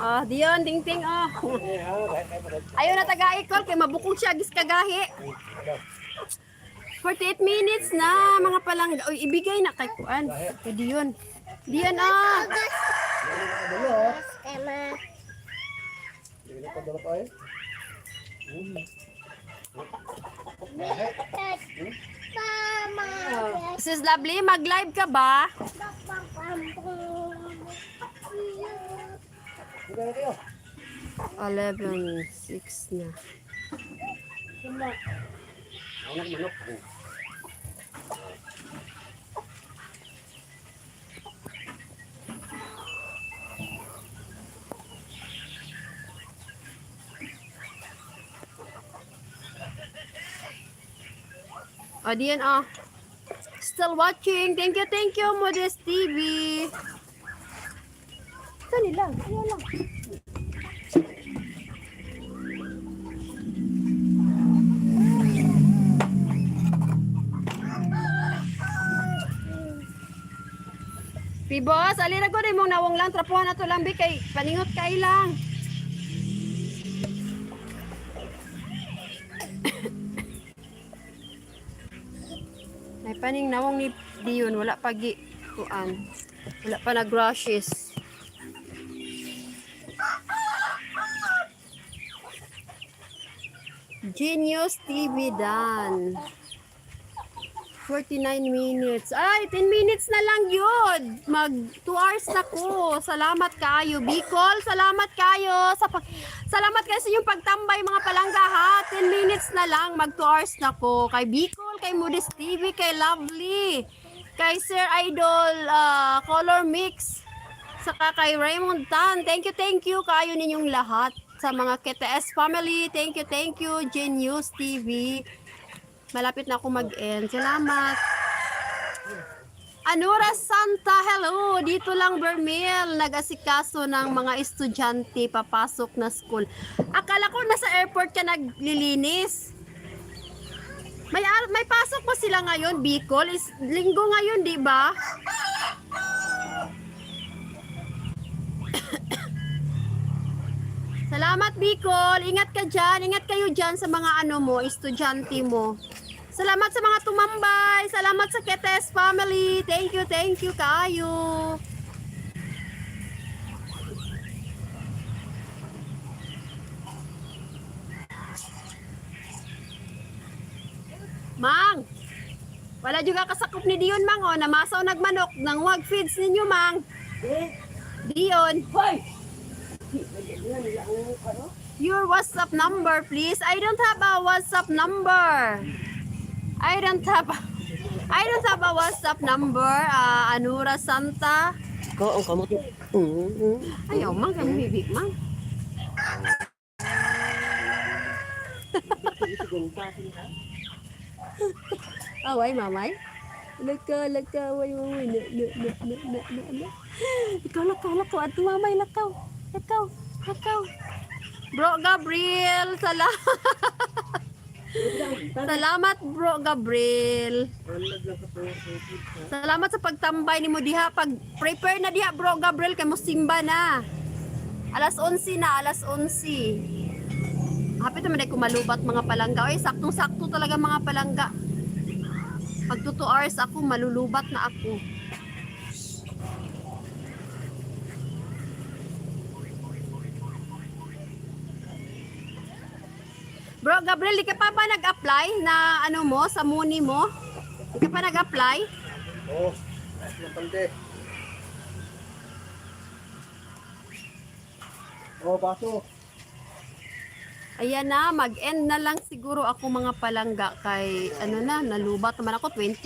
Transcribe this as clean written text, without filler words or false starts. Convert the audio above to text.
Diyon, ting-ting, Ayaw na taga-ikol, kay mabukong siya, gis kagahi. 48 minutes na, mga palangga. Uy, ibigay na kay Kuan. Kay Diyon. Diyon, Sis Lovely, mag-live ka ba? 11:06 na. Diyan, Still watching. Thank you, Modest TV. Dali lang, ayan lang. Pibos, alira ko rin mong nawong lang. Trapuhan na to lang, kay paningot kay lang. May paning nawong ni Diyon, wala pa kuan. Wala pa nag-rushes. Genius TV Dan. 49 minutes. Ay, 10 minutes na lang yun. Mag 2 hours na ko. Salamat kayo. Bicol, salamat kayo. Salamat kayo sa inyong pagtambay mga palangga ha. 10 minutes na lang. Mag 2 hours na ko. Kay Bicol, kay Modest TV, kay Lovely, kay Sir Idol Color Mix, saka kay Raymond Tan. Thank you kayo ninyong lahat. Sa mga KTS family, thank you, Genius TV. Malapit na ako mag-end. Salamat. Anura Santa, hello. Dito lang Bermel, nag-asikaso ng mga estudyante papasok na school. Akala ko nasa airport ka naglilinis. May pasok ba sila ngayon, Bicol? Linggo ngayon, di ba? Salamat, Bicol. Ingat ka dyan. Ingat kayo dyan sa mga estudyante mo. Salamat sa mga tumambay. Salamat sa KTS family. Thank you kayo. Mang, wala juga kasakop ni Dion, Mang. Namasaw nagmanok. Nang wag feeds ninyo, Mang. Dion. Hoy! Your WhatsApp number, please. I don't have a WhatsApp number. I don't have a WhatsApp number. Anura Santa. Ko ang kamot. Ayaw, Mang. Kami bibig, Mang. Away, mamay. Laka, way, mamay. Ikaw, lakaw. Ato, mamay, lakaw. Lakaw. Bro Gabriel, salamat Bro Gabriel. Salamat sa pagtambay ni mo diha. Prepare na diha Bro Gabriel kay mo simba na. Alas 11 na, alas 11. Hapit naman ay kumalubat mga palangga. Ay, saktong-sakto talaga mga palangga. Pag 2 hours ako, malulubat na ako. Bro Gabriel, di ka pa ba nag-apply na sa Muni mo? Di ka pa nag-apply? Oo, napalde. Oo, paso. Ayan na, mag-end na lang siguro ako mga palangga kay nalubat naman ako 20